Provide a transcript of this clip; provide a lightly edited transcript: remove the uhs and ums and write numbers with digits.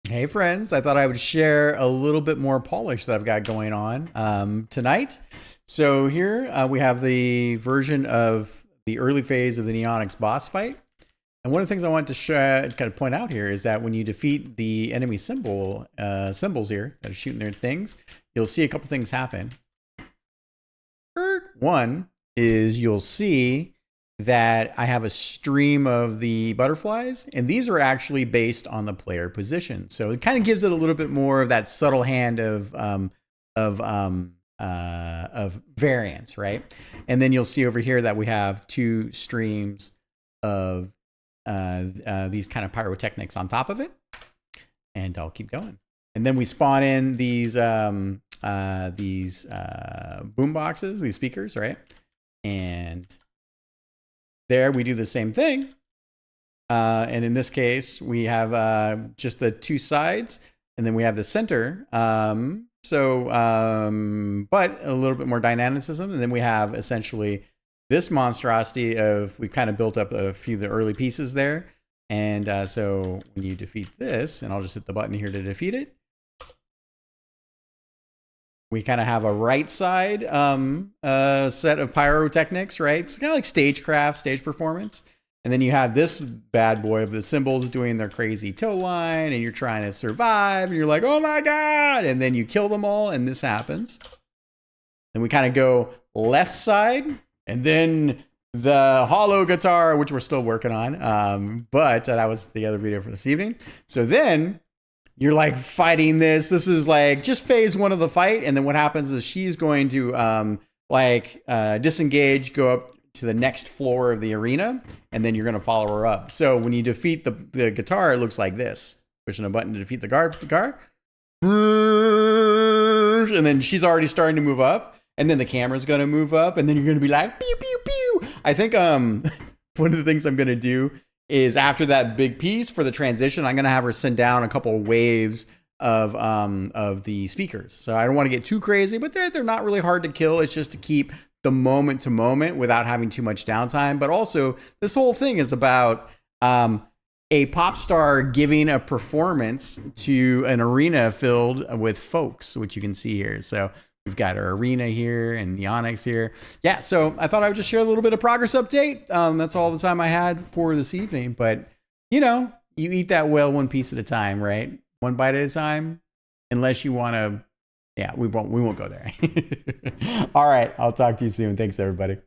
Hey friends, I thought I would share a little bit more polish that I've got going on tonight. So here we have the version of the early phase of the Neonics boss fight. And one of the things I want to kind of point out here is that when you defeat the enemy symbols here that are shooting their things, you'll see a couple things happen. One is you'll see that I have a stream of the butterflies, and these are actually based on the player position. So it kind of gives it a little bit more of that subtle hand of variance, right? And then you'll see over here that we have two streams of these kind of pyrotechnics on top of it, and I'll keep going. And then we spawn in these boom boxes, these speakers, right? And there we do the same thing. And in this case, we have just the two sides, and then we have the center. But a little bit more dynamicism. And then we have essentially this monstrosity of, we've kind of built up a few of the early pieces there. And so when you defeat this, and I'll just hit the button here to defeat it, we kind of have a right side set of pyrotechnics, right? It's kind of like stagecraft, stage performance. And then you have this bad boy of the symbols doing their crazy toe line, and you're trying to survive, and you're like, oh my God. And then you kill them all, and this happens. Then we kind of go left side, and then the hollow guitar, which we're still working on. But that was the other video for this evening. So then you're like fighting this. This is like just phase one of the fight. And then what happens is she's going to disengage, go up to the next floor of the arena, and then you're going to follow her up. So when you defeat the guitar, it looks like this. Pushing a button to defeat the guitar. And then she's already starting to move up. And then the camera's going to move up. And then you're going to be like, pew, pew, pew. I think one of the things I'm going to do is after that big piece for the transition, I'm going to have her send down a couple of waves of the speakers. So I don't want to get too crazy, but they're not really hard to kill. It's just to keep the moment to moment without having too much downtime. But also, this whole thing is about a pop star giving a performance to an arena filled with folks, which you can see here. So we've got our arena here and the Onyx here. Yeah, so I thought I would just share a little bit of progress update. That's all the time I had for this evening. But, you know, you eat that whale one piece at a time, right? One bite at a time. Unless you want to, yeah, we won't go there. All right, I'll talk to you soon. Thanks, everybody.